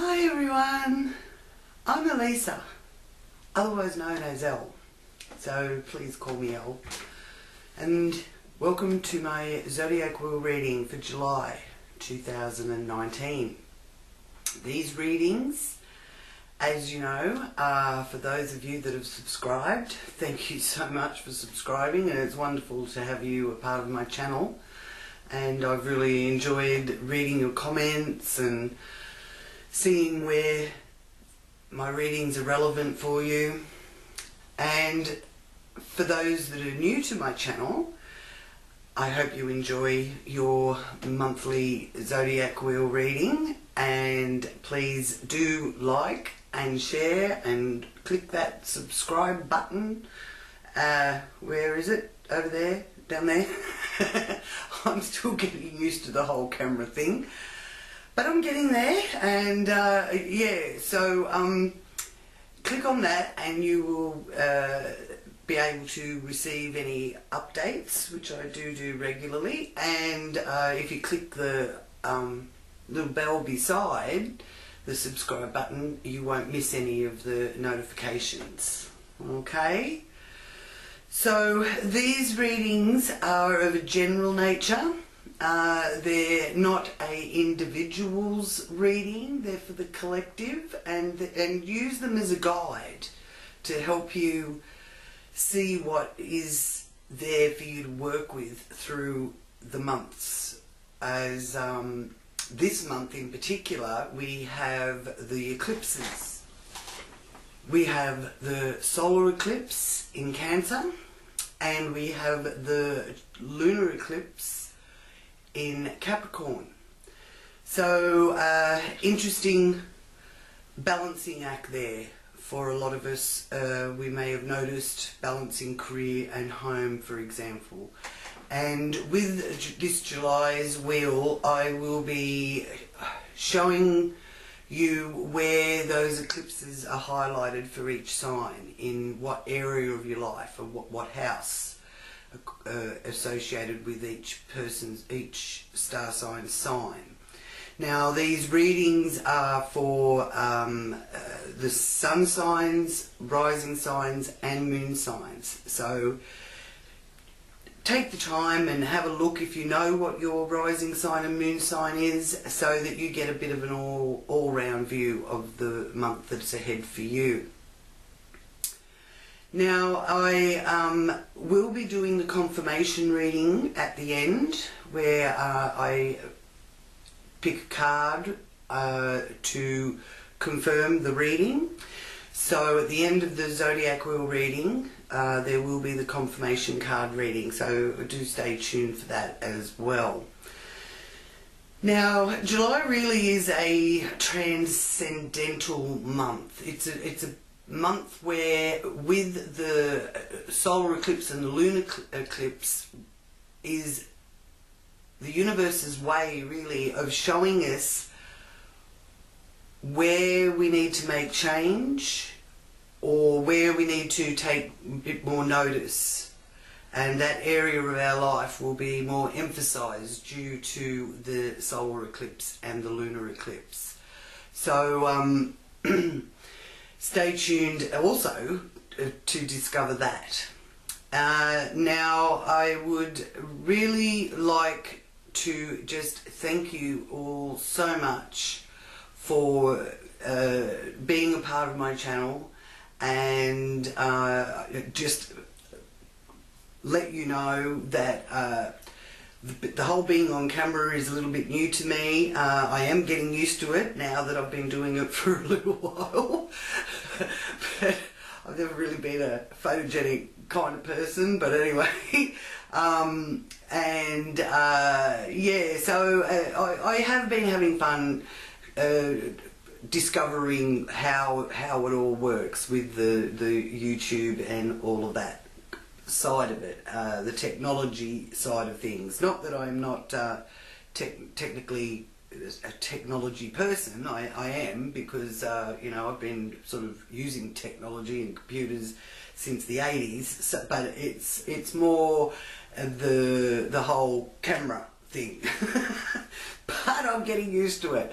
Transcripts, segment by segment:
Hi everyone, I'm Elisa, otherwise known as Elle, so please call me Elle, and welcome to my Zodiac Wheel reading for July 2019. These readings, as you know, are for those of you that have subscribed. Thank you so much for subscribing, and it's wonderful to have you a part of my channel, and I've really enjoyed reading your comments and seeing where my readings are relevant for you. And for those that are new to my channel, I hope you enjoy your monthly Zodiac Wheel reading, and please do like and share and click that subscribe button. Where is it? Over there? Down there? I'm still getting used to the whole camera thing, but I'm getting there, and yeah, so click on that and you will be able to receive any updates, which I do regularly. And if you click the little bell beside the subscribe button, you won't miss any of the notifications. Okay, so these readings are of a general nature. They're not a individual's reading, they're for the collective, and use them as a guide to help you see what is there for you to work with through the months. As this month in particular, we have the eclipses. We have the solar eclipse in Cancer, and we have the lunar eclipse in Capricorn. So interesting balancing act there for a lot of us. We may have noticed balancing career and home, for example. And with this July's wheel, I will be showing you where those eclipses are highlighted for each sign, in what area of your life, or what house associated with each star sign. Now, these readings are for the sun signs, rising signs and moon signs. So take the time and have a look if you know what your rising sign and moon sign is, so that you get a bit of an all-round view of the month that's ahead for you. Now, I will be doing the confirmation reading at the end, where I pick a card to confirm the reading. So at the end of the Zodiac Wheel reading, there will be the confirmation card reading, so do stay tuned for that as well. Now, July really is a transcendental month. It's a month where, with the solar eclipse and the lunar eclipse, is the universe's way really of showing us where we need to make change, or where we need to take a bit more notice, and that area of our life will be more emphasized due to the solar eclipse and the lunar eclipse. So stay tuned also to discover that. Now, I would really like to just thank you all so much for being a part of my channel, and just let you know that the whole being on camera is a little bit new to me. I am getting used to it now that I've been doing it for a little while. But I've never really been a photogenic kind of person, but anyway. Yeah, so I have been having fun discovering how it all works with the YouTube and all of that side of it, the technology side of things. Not that I'm not technically a technology person. I am, because you know, I've been sort of using technology and computers since the 80s. So, but it's more the whole camera thing. but I'm getting used to it.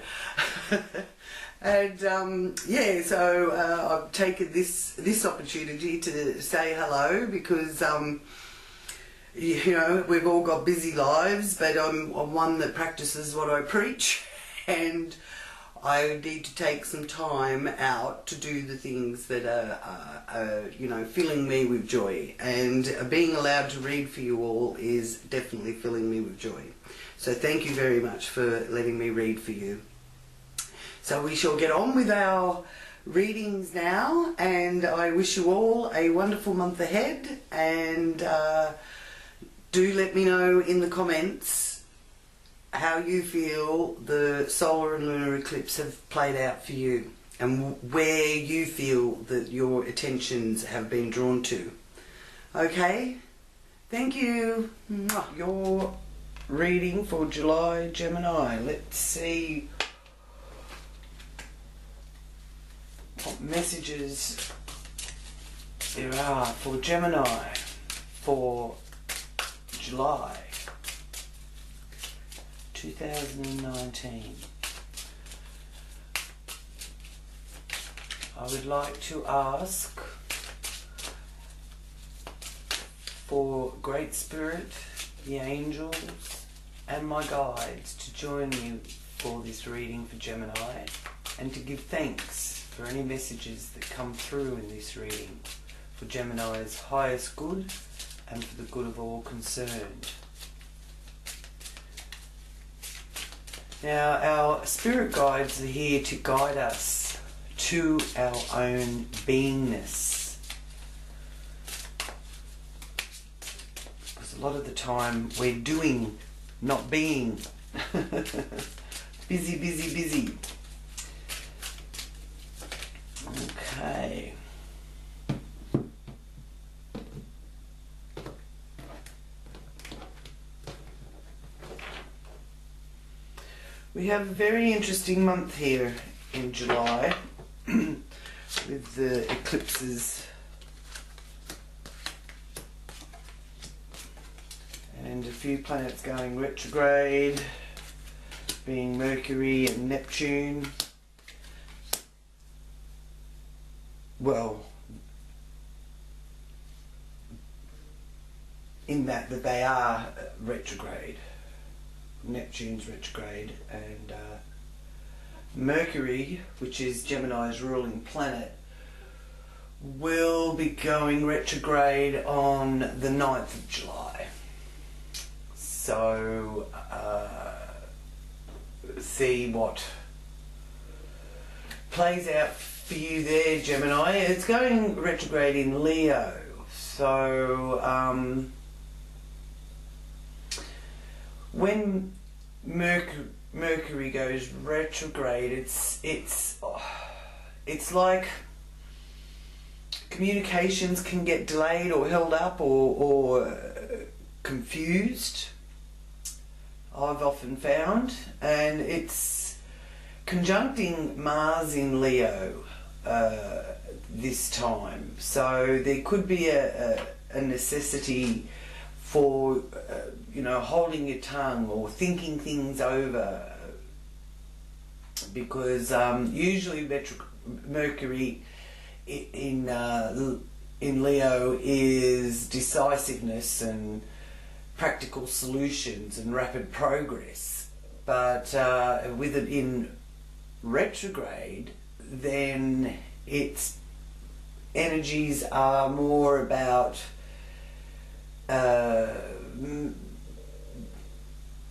And yeah, so I've taken this opportunity to say hello because you know, we've all got busy lives, but I'm one that practices what I preach, and I need to take some time out to do the things that are you know, filling me with joy. And being allowed to read for you all is definitely filling me with joy. So thank you very much for letting me read for you. So we shall get on with our readings now, and I wish you all a wonderful month ahead, and do let me know in the comments how you feel the solar and lunar eclipse have played out for you, and where you feel that your attentions have been drawn to. Okay? Thank you. Your reading for July, Gemini. Let's see what messages there are for Gemini for July 2019. I would like to ask for Great Spirit, the angels, and my guides to join me for this reading for Gemini, and to give thanks for any messages that come through in this reading for Gemini's highest good and for the good of all concerned. Now, our spirit guides are here to guide us to our own beingness. Because a lot of the time we're doing, not being. Busy, busy, busy. Okay. We have a very interesting month here in July with the eclipses and a few planets going retrograde, being Mercury and Neptune. Well, in that they are retrograde. Neptune's retrograde, and Mercury, which is Gemini's ruling planet, will be going retrograde on the 9th of July. So see what plays out for you there, Gemini. It's going retrograde in Leo, so when Mercury goes retrograde, it's like communications can get delayed or held up or confused, I've often found, and it's conjuncting Mars in Leo this time, so there could be a necessity for you know, holding your tongue or thinking things over, because usually Mercury in Leo is decisiveness and practical solutions and rapid progress, but with it in retrograde, then its energies are more about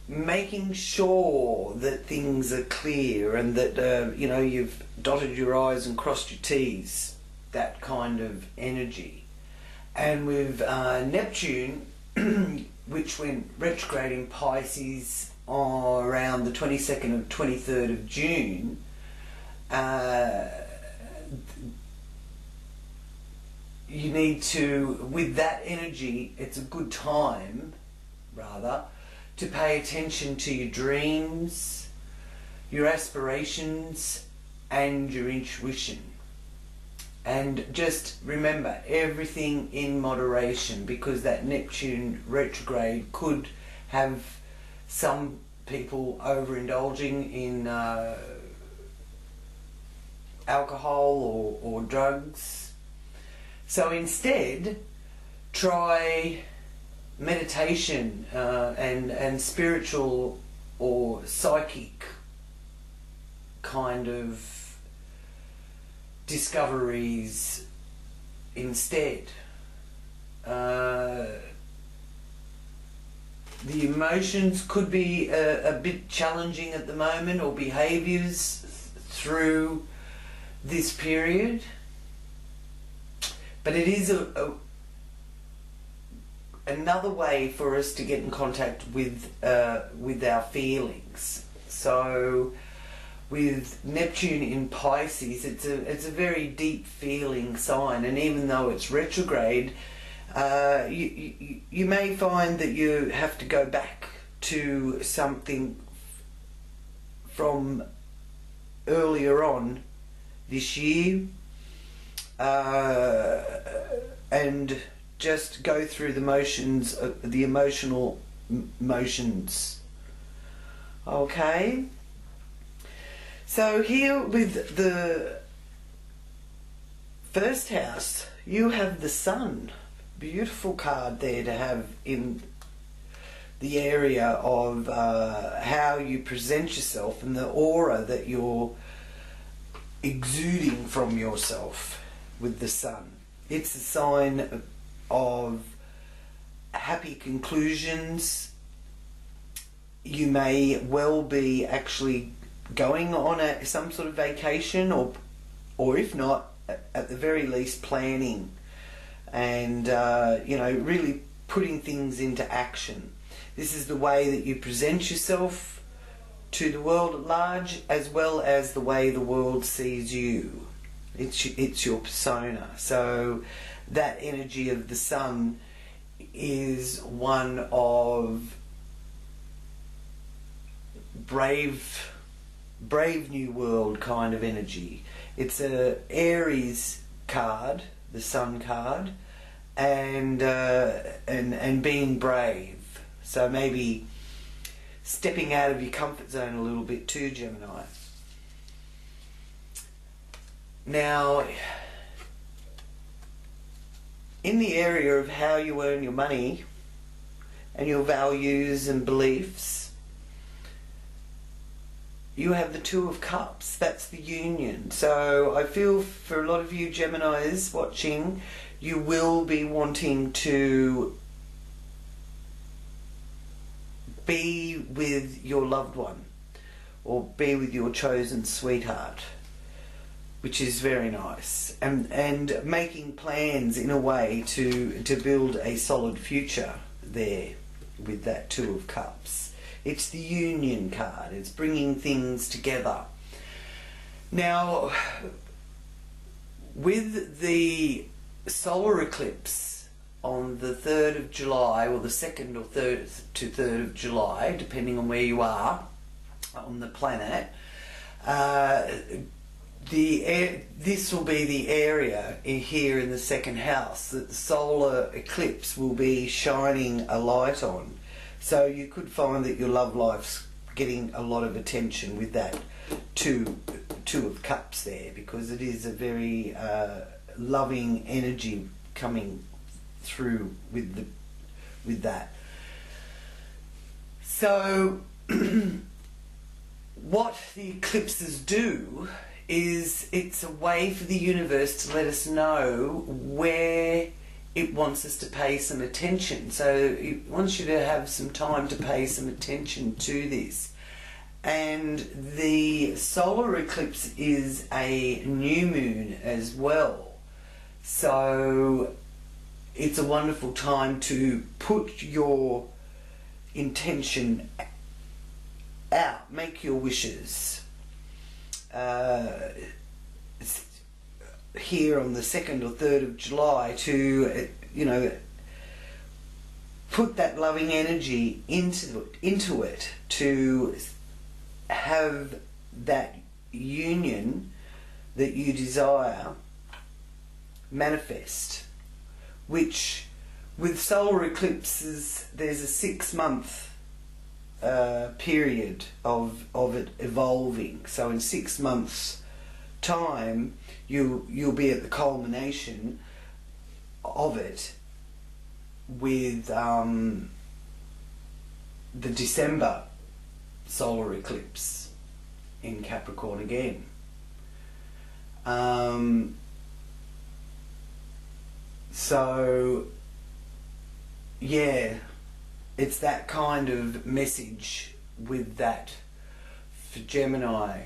making sure that things are clear and that you know, you've dotted your I's and crossed your T's, that kind of energy. And with Neptune, which went retrograde in Pisces around the 22nd and 23rd of June, you need to, with that energy, it's a good time, rather, to pay attention to your dreams, your aspirations, and your intuition. And just remember, everything in moderation, because that Neptune retrograde could have some people overindulging in alcohol or drugs. So instead, try meditation and spiritual or psychic kind of discoveries instead. The emotions could be a bit challenging at the moment, or behaviours through this period, but it is another way for us to get in contact with our feelings. So with Neptune in Pisces, it's a very deep feeling sign, and even though it's retrograde, you may find that you have to go back to something from earlier on this year and just go through the motions, the emotional motions. Okay, so here with the first house, you have the Sun. Beautiful card there to have in the area of how you present yourself and the aura that you're exuding from yourself with the Sun. It's a sign of happy conclusions. You may well be actually going on some sort of vacation, or if not, at the very least planning and really putting things into action. This is the way that you present yourself to the world at large, as well as the way the world sees you. It's your persona. So that energy of the Sun is one of brave new world kind of energy. It's a Aries card, the Sun card, and being brave. So maybe stepping out of your comfort zone a little bit too, Gemini. Now, in the area of how you earn your money and your values and beliefs, you have the Two of Cups. That's the union. So I feel for a lot of you Geminis watching, you will be wanting to be with your loved one or be with your chosen sweetheart, which is very nice, and making plans in a way to build a solid future there with that Two of Cups. It's the union card. It's bringing things together. Now, with the solar eclipse on the 3rd of July, or the 2nd or 3rd to 3rd of July, depending on where you are on the planet, this will be the area here in the second house that the solar eclipse will be shining a light on. So you could find that your love life's getting a lot of attention with that two of Cups there, because it is a very loving energy coming through with that. So what the eclipses do is it's a way for the universe to let us know where it wants us to pay some attention. So it wants you to have some time to pay some attention to this. And the solar eclipse is a new moon as well. So it's a wonderful time to put your intention out, make your wishes. Here on the 2nd or 3rd of July to, put that loving energy into it to have that union that you desire manifest, which with solar eclipses there's a 6-month period of it evolving. So in 6 months' time, you'll be at the culmination of it with the December solar eclipse in Capricorn again. So yeah, it's that kind of message with that for Gemini.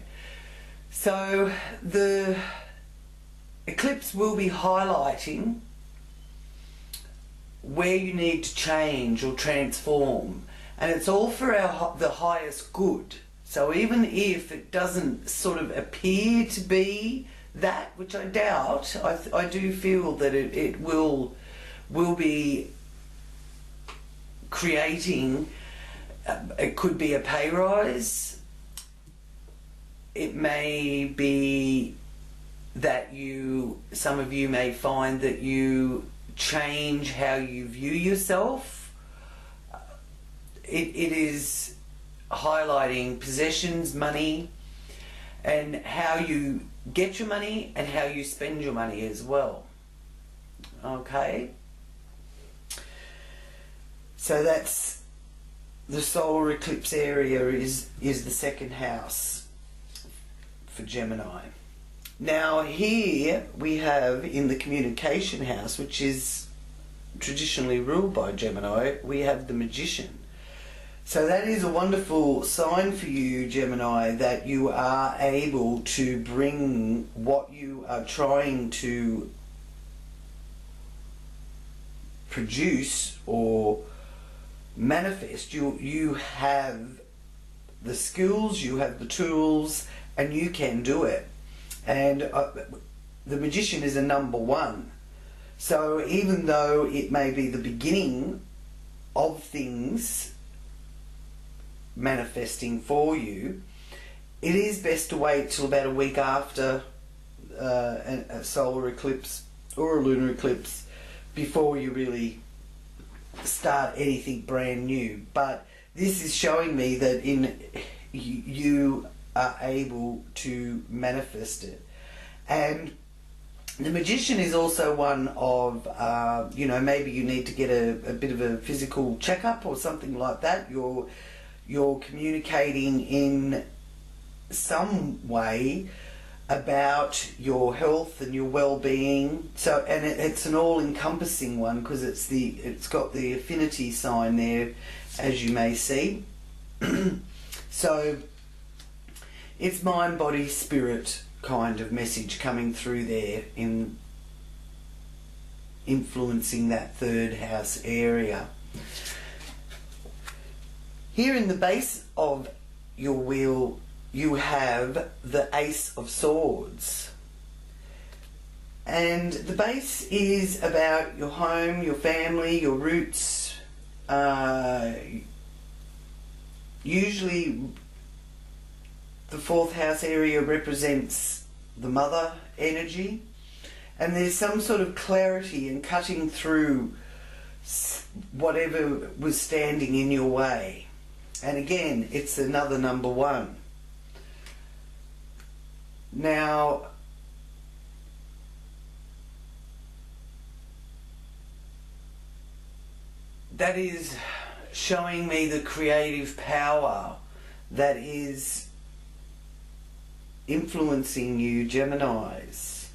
So the eclipse will be highlighting where you need to change or transform, and it's all for the highest good. So even if it doesn't sort of appear to be that, which I doubt, I do feel that it will be creating, it could be a pay rise, it may be that some of you may find that you change how you view yourself. It is highlighting possessions, money, and how you get your money and how you spend your money as well. Okay? So that's the solar eclipse area is the second house for Gemini. Now here we have in the communication house, which is traditionally ruled by Gemini, we have the Magician. So that is a wonderful sign for you, Gemini, that you are able to bring what you are trying to produce or manifest. You have the skills, you have the tools, and you can do it. And the Magician is a number 1. So even though it may be the beginning of things manifesting for you, it is best to wait till about a week after a solar eclipse or a lunar eclipse before you really start anything brand new. But this is showing me that you are able to manifest it. And the Magician is also one of, maybe you need to get a bit of a physical checkup or something like that. You're communicating in some way about your health and your well-being. So, and it's an all-encompassing one because it's got the affinity sign there, as you may see. So it's mind, body, spirit kind of message coming through there in influencing that third house area. Here in the base of your wheel you have the Ace of Swords, and the base is about your home, your family, your roots. Usually the 4th house area represents the mother energy, and there's some sort of clarity and cutting through whatever was standing in your way. And again, it's another number 1. Now, that is showing me the creative power that is influencing you, Geminis.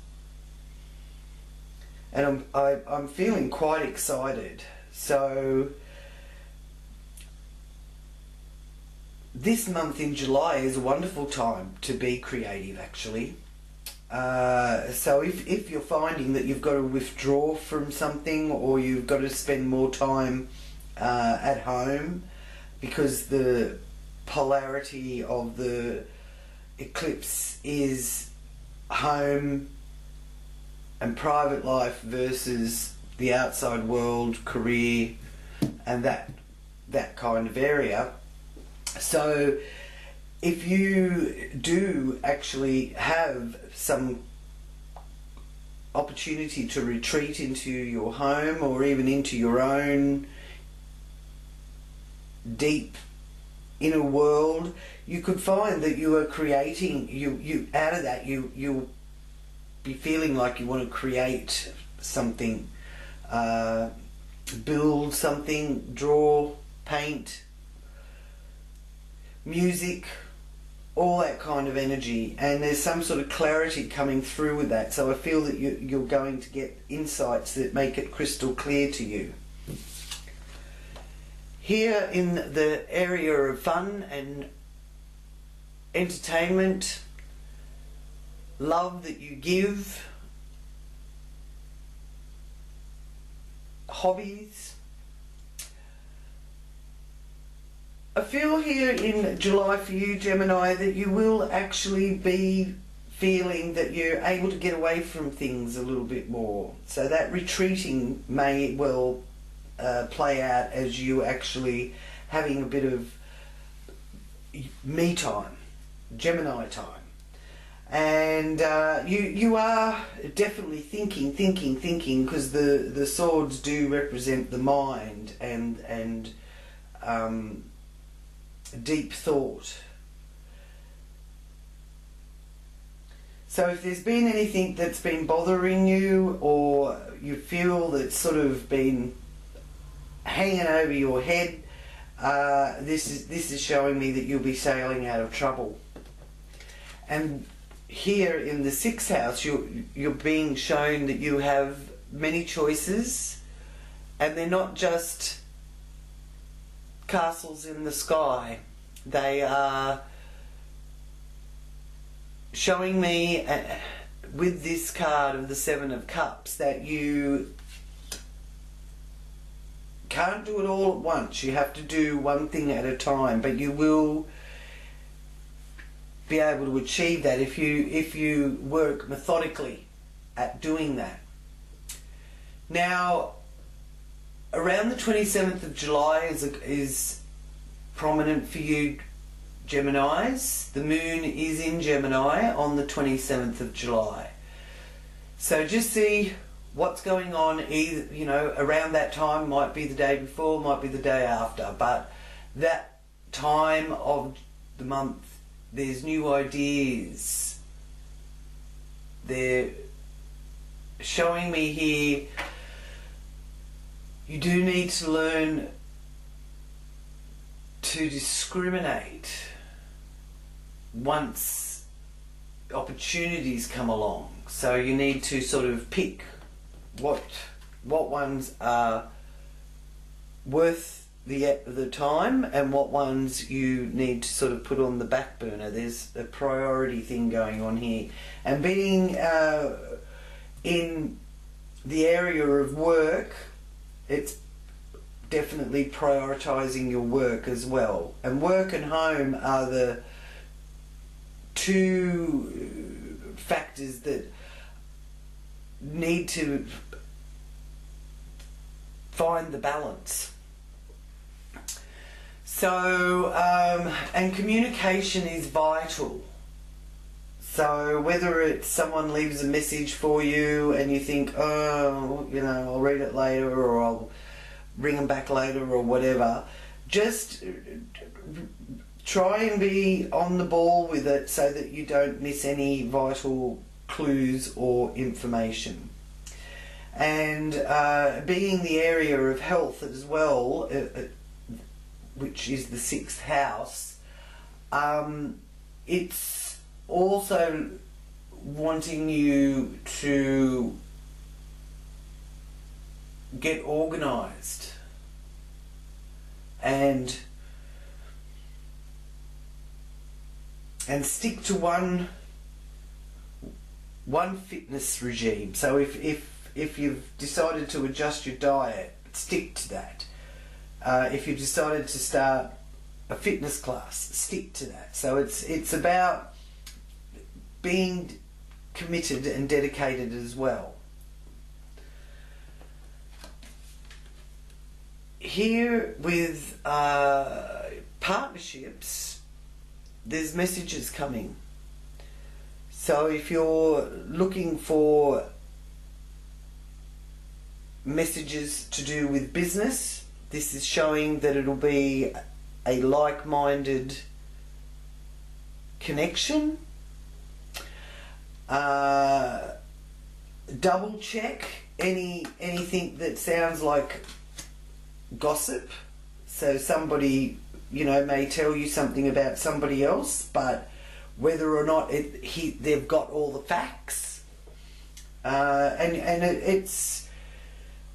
And I'm feeling quite excited. So this month in July is a wonderful time to be creative, actually. So if you're finding that you've got to withdraw from something, or you've got to spend more time at home, because the polarity of the eclipse is home and private life versus the outside world, career, and that kind of area. So if you do actually have some opportunity to retreat into your home, or even into your own deep inner world, you could find that you are creating, you out of that, you'll be feeling like you want to create something, build something, draw, paint, music, all that kind of energy, and there's some sort of clarity coming through with that. So I feel that you're going to get insights that make it crystal clear to you. Here in the area of fun and entertainment, love that you give, hobbies. I feel here in July for you, Gemini, that you will actually be feeling that you're able to get away from things a little bit more. So that retreating may well play out as you actually having a bit of me time, Gemini time. And you are definitely thinking, because the swords do represent the mind and deep thought. So if there's been anything that's been bothering you, or you feel that's sort of been hanging over your head, this is showing me that you'll be sailing out of trouble. And here in the 6th house, you're being shown that you have many choices, and they're not just castles in the sky. They are showing me with this card of the 7 of Cups that you can't do it all at once. You have to do one thing at a time, but you will be able to achieve that if you work methodically at doing that. Now, around the 27th of July is prominent for you, Geminis. The moon is in Gemini on the 27th of July. So just see what's going on, either, you know, around that time. Might be the day before, might be the day after, but that time of the month, there's new ideas. They're showing me here you do need to learn to discriminate once opportunities come along. So you need to sort of pick what ones are worth the time and what ones you need to sort of put on the back burner. There's a priority thing going on here. And being in the area of work, it's definitely prioritizing your work as well. And work and home are the two factors that need to find the balance. So, and communication is vital. So whether it's someone leaves a message for you and you think, oh, you know, I'll read it later, or I'll ring them back later, or whatever, just try and be on the ball with it so that you don't miss any vital clues or information. And being the area of health as well, which is the 6th house, it's also wanting you to get organised and stick to one fitness regime. So if you've decided to adjust your diet, stick to that. If you've decided to start a fitness class, stick to that. So it's about being committed and dedicated as well. Here with partnerships, there's messages coming. So if you're looking for messages to do with business, this is showing that it'll be a like-minded connection. Double check anything that sounds like gossip. So somebody, you know, may tell you something about somebody else, but whether or not they've got all the facts. It's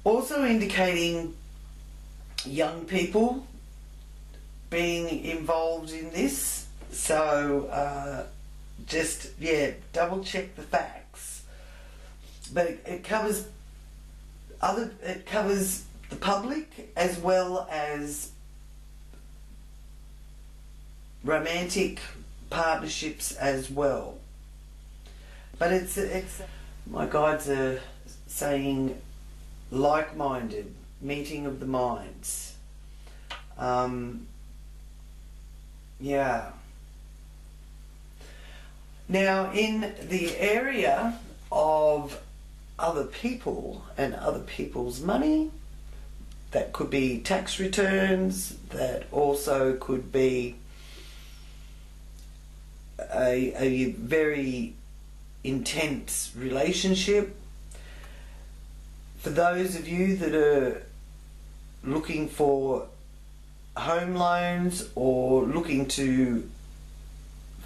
also indicating young people being involved in this. So just, yeah, double check the facts. But it covers the public as well as romantic partnerships as well. But it's my guides are saying like-minded, meeting of the minds. Yeah. Now, in the area of other people and other people's money, that could be tax returns, that also could be a very intense relationship. For those of you that are looking for home loans or looking to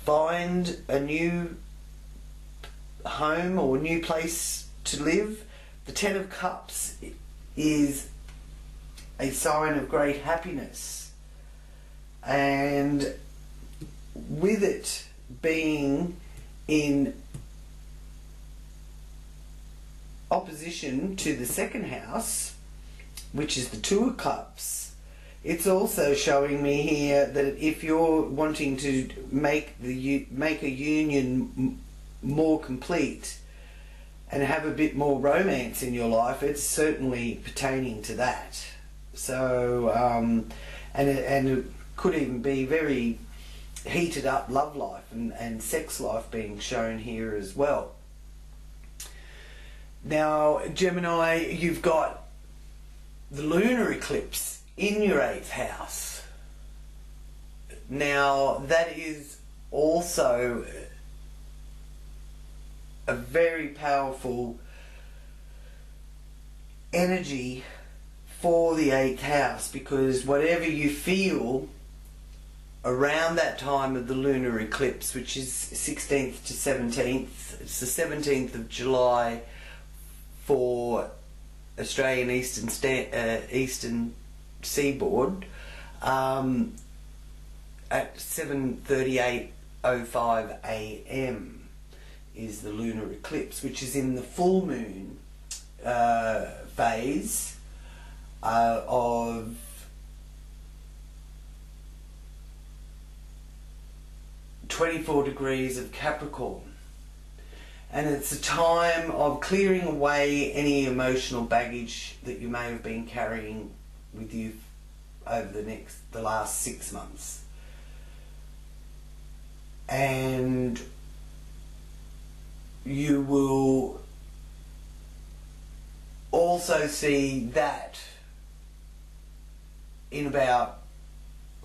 find a new home or new place to live, the Ten of Cups is a sign of great happiness, and with it being in opposition to the second house, which is the Two of Cups, it's also showing me here that if you're wanting to make a union more complete and have a bit more romance in your life, it's certainly pertaining to that. So and it could even be very heated up love life and sex life being shown here as well. Now, Gemini, you've got the lunar eclipse in your 8th house. Now, that is also a very powerful energy for the 8th house, because whatever you feel around that time of the lunar eclipse, which is 16th to 17th, it's the 17th of July for Australian Eastern Seaboard, at 7:38:05 a.m. is the lunar eclipse, which is in the full moon phase of 24 degrees of Capricorn. And it's a time of clearing away any emotional baggage that you may have been carrying with you over the last 6 months. And you will also see that in about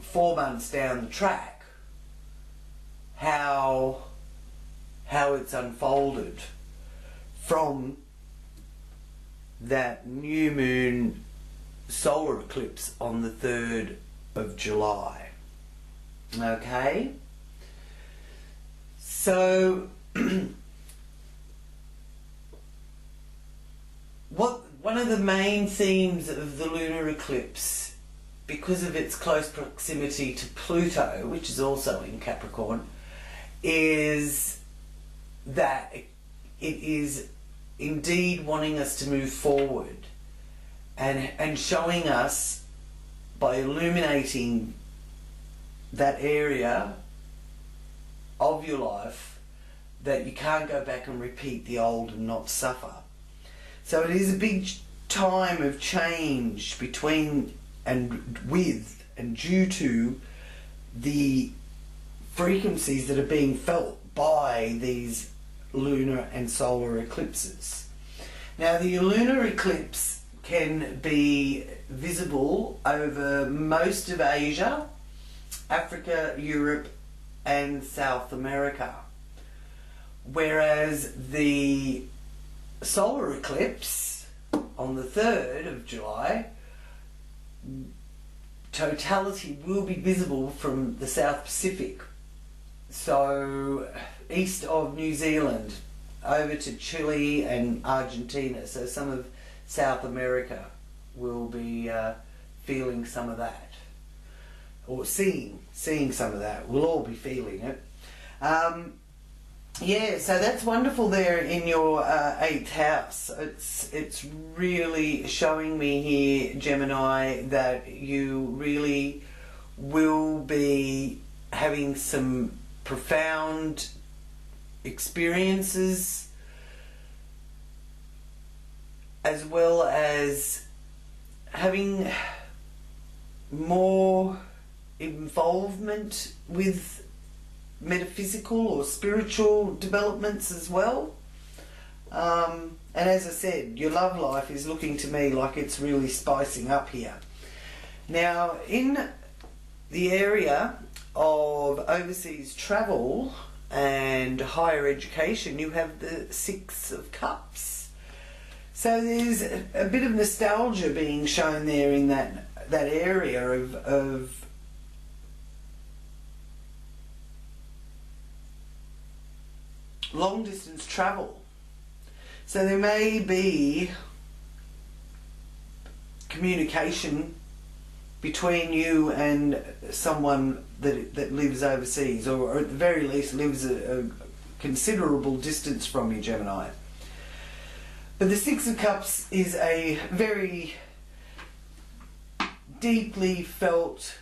4 months down the track, how it's unfolded from that new moon solar eclipse on the 3rd of July. Okay? So one of the main themes of the lunar eclipse, because of its close proximity to Pluto, which is also in Capricorn, is that it is indeed wanting us to move forward and showing us, by illuminating that area of your life, that you can't go back and repeat the old and not suffer. So it is a big time of change between and with and due to the frequencies that are being felt by these lunar and solar eclipses. Now, the lunar eclipse can be visible over most of Asia Africa, Europe and South America. Whereas the solar eclipse on the 3rd of July, totality will be visible from the South Pacific. So east of New Zealand over to Chile and Argentina. So some of South America will be feeling some of that. Or seeing some of that. We'll all be feeling it. Yeah, so that's wonderful there in your 8th house. It's really showing me here, Gemini, that you really will be having some profound experiences, as well as having more involvement with metaphysical or spiritual developments as well. And as I said, your love life is looking to me like it's really spicing up here. Now, in the area of overseas travel and higher education, you have the 6 of Cups. So there's a bit of nostalgia being shown there in that area of long distance travel. So there may be communication between you and someone that lives overseas, or at the very least lives a considerable distance from you, Gemini. But the 6 of Cups is a very deeply felt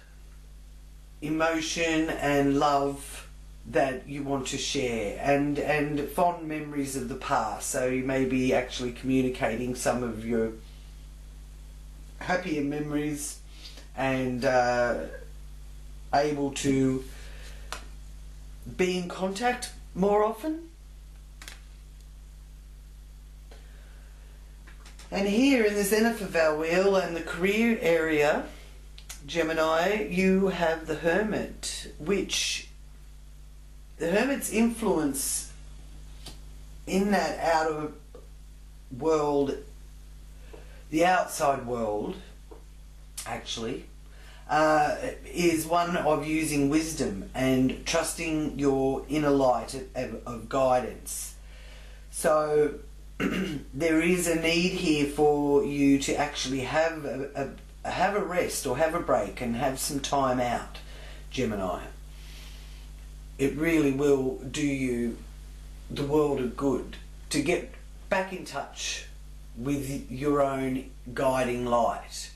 emotion and love that you want to share, and fond memories of the past. So you may be actually communicating some of your happier memories and able to be in contact more often. And here in the zenith of our wheel and the career area, Gemini, you have the Hermit, which the Hermit's influence in that outer world, the outside world, actually, is one of using wisdom and trusting your inner light of guidance. So there is a need here for you to actually have a rest or have a break and have some time out, Gemini. It really will do you the world of good to get back in touch with your own guiding light.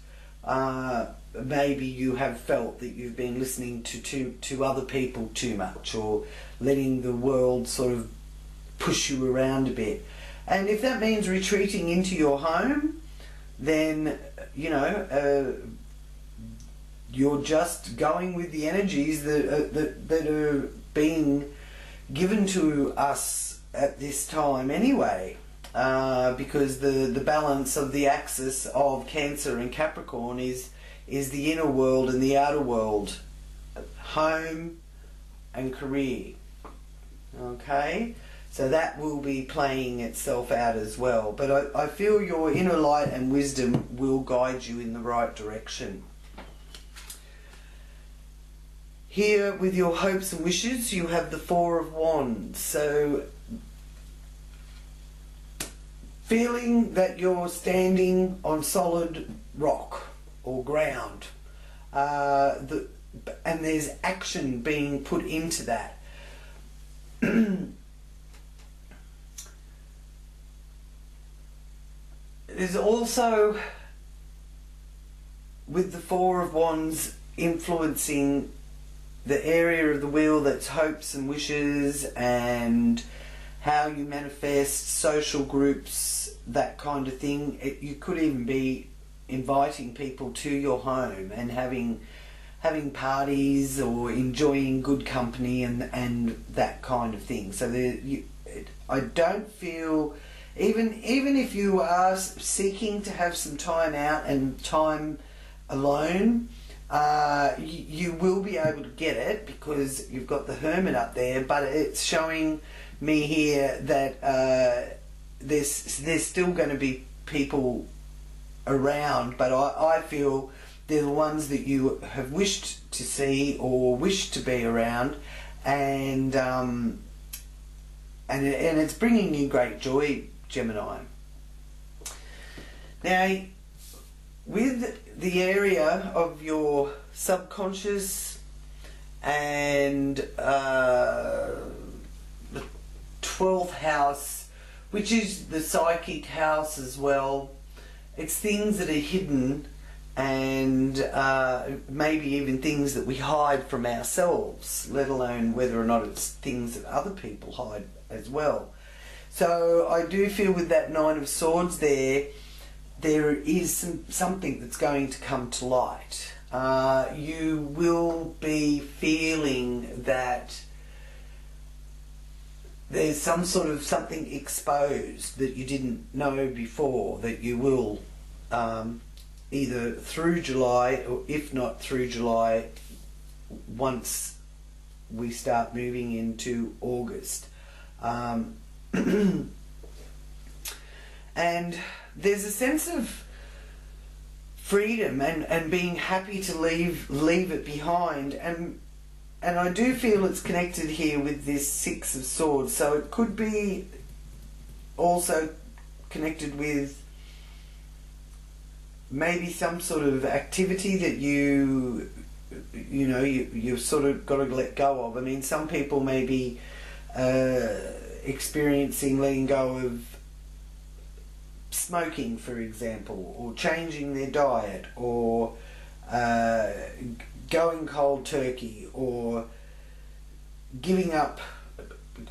Maybe you have felt that you've been listening to other people too much, or letting the world sort of push you around a bit. And if that means retreating into your home, then, you know, you're just going with the energies that are being given to us at this time anyway, because the balance of the axis of Cancer and Capricorn is the inner world and the outer world, home and career. Okay, so that will be playing itself out as well, but I feel your inner light and wisdom will guide you in the right direction. Here with your hopes and wishes, you have the 4 of Wands. So feeling that you're standing on solid rock or ground, and there's action being put into that. There's also, with the 4 of Wands, influencing the area of the wheel that's hopes and wishes, and how you manifest social groups, that kind of thing. You could even be inviting people to your home and having parties or enjoying good company and that kind of thing. So I don't feel, even if you are seeking to have some time out and time alone, you will be able to get it because you've got the Hermit up there, but it's showing me here that there's still going to be people around, but I feel they're the ones that you have wished to see or wish to be around, and it's bringing you great joy, Gemini. Now, with the area of your subconscious and the 12th house, which is the psychic house as well, it's things that are hidden and maybe even things that we hide from ourselves, let alone whether or not it's things that other people hide as well. So I do feel with that Nine of Swords there is something that's going to come to light. You will be feeling that there's some sort of something exposed that you didn't know before, that you will either through July, or if not through July, once we start moving into August. And there's a sense of freedom and being happy to leave it behind, and I do feel it's connected here with this Six of Swords, so it could be also connected with maybe some sort of activity that you've sort of got to let go of. I mean, some people may be experiencing letting go of smoking, for example, or changing their diet, or going cold turkey, or giving up,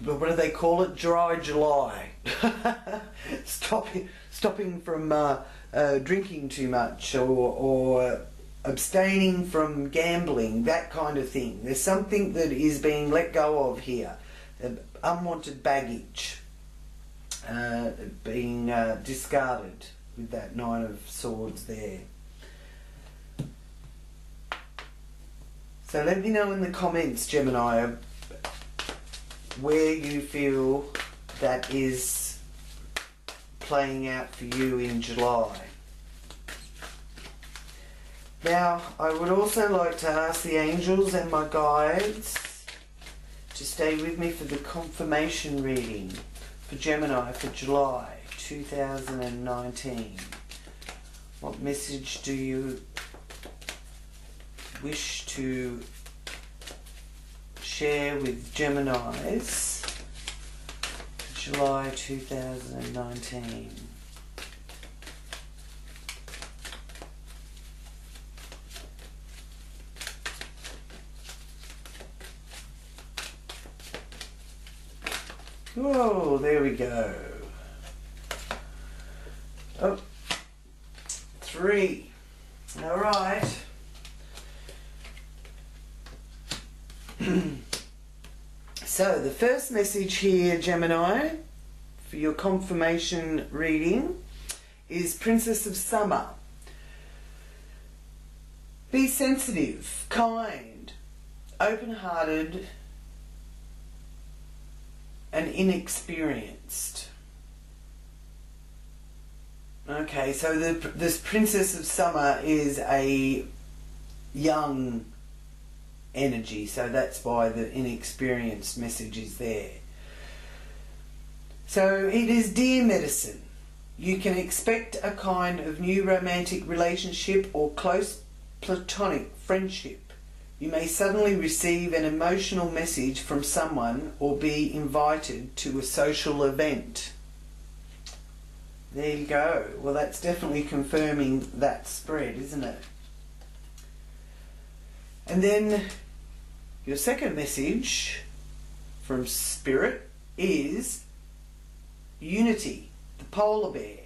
what do they call it, dry July, stopping from drinking too much, or abstaining from gambling, that kind of thing. There's something that is being let go of here, unwanted baggage being discarded with that Nine of Swords there. So let me know in the comments, Gemini, where you feel that is playing out for you in July. Now, I would also like to ask the angels and my guides to stay with me for the confirmation reading for Gemini for July 2019. What message do you wish to share with Geminis for July 2019? Whoa, there we go. Oh, 3. All right. So the first message here, Gemini, for your confirmation reading is Princess of Summer. Be sensitive, kind, open-hearted, and inexperienced. Okay, so this Princess of Summer is a young energy, so that's why the inexperienced message is there. So it is dear medicine. You can expect a kind of new romantic relationship or close platonic friendship. You may suddenly receive an emotional message from someone or be invited to a social event. There you go. Well, that's definitely confirming that spread, isn't it? And then your second message from Spirit is unity, the polar bear.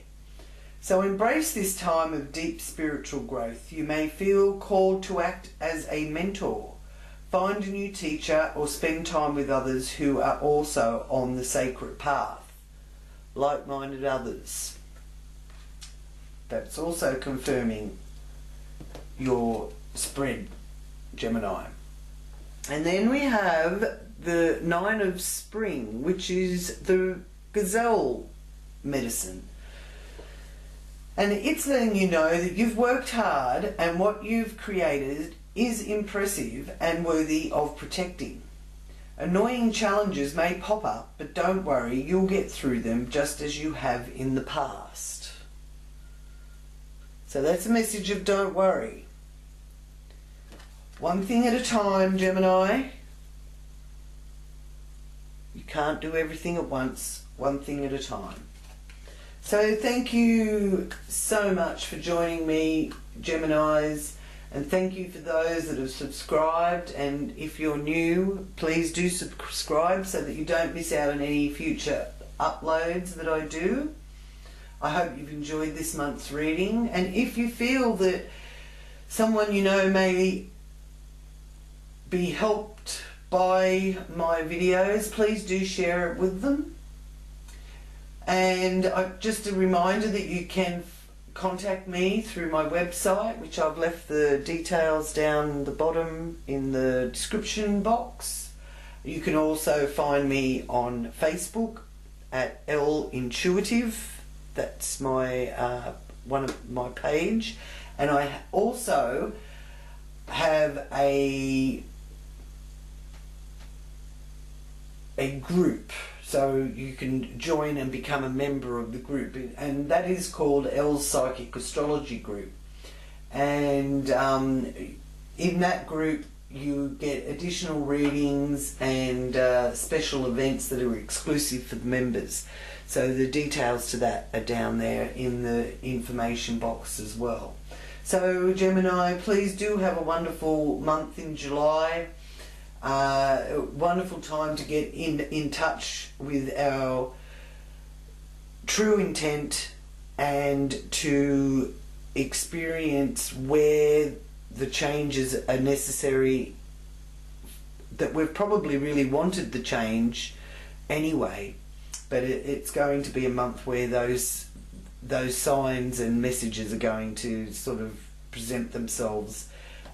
So embrace this time of deep spiritual growth. You may feel called to act as a mentor, find a new teacher, or spend time with others who are also on the sacred path, like-minded others. That's also confirming your spread, Gemini. And then we have the 9 of Spring, which is the Gazelle medicine. And it's letting you know that you've worked hard and what you've created is impressive and worthy of protecting. Annoying challenges may pop up, but don't worry, you'll get through them just as you have in the past. So that's a message of don't worry. One thing at a time, Gemini. You can't do everything at once, one thing at a time. So thank you so much for joining me, Geminis, and thank you for those that have subscribed. And if you're new, please do subscribe so that you don't miss out on any future uploads that I do. I hope you've enjoyed this month's reading, and if you feel that someone you know may be helped by my videos, please do share it with them. And just a reminder that you can contact me through my website, which I've left the details down the bottom in the description box. You can also find me on Facebook at L Intuitive. That's my one of my page, and I also have a group, so you can join and become a member of the group, and that is called L's Psychic Astrology Group. And in that group you get additional readings and special events that are exclusive for the members. So the details to that are down there in the information box as well. So Gemini, please do have a wonderful month in July. Wonderful time to get in touch with our true intent and to experience where the changes are necessary, that we've probably really wanted the change anyway, but it's going to be a month where those signs and messages are going to sort of present themselves,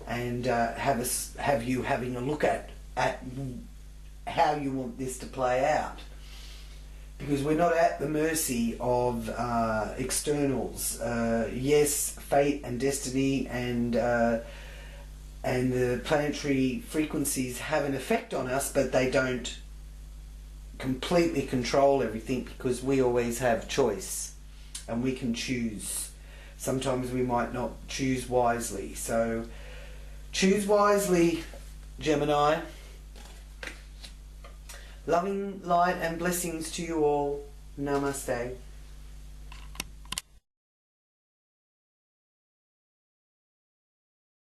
and have you having a look at how you want this to play out, because we're not at the mercy of externals. Yes, fate and destiny and the planetary frequencies have an effect on us, but they don't completely control everything, because we always have choice and we can choose. Sometimes we might not choose wisely, so choose wisely, Gemini. Loving light and blessings to you all. Namaste.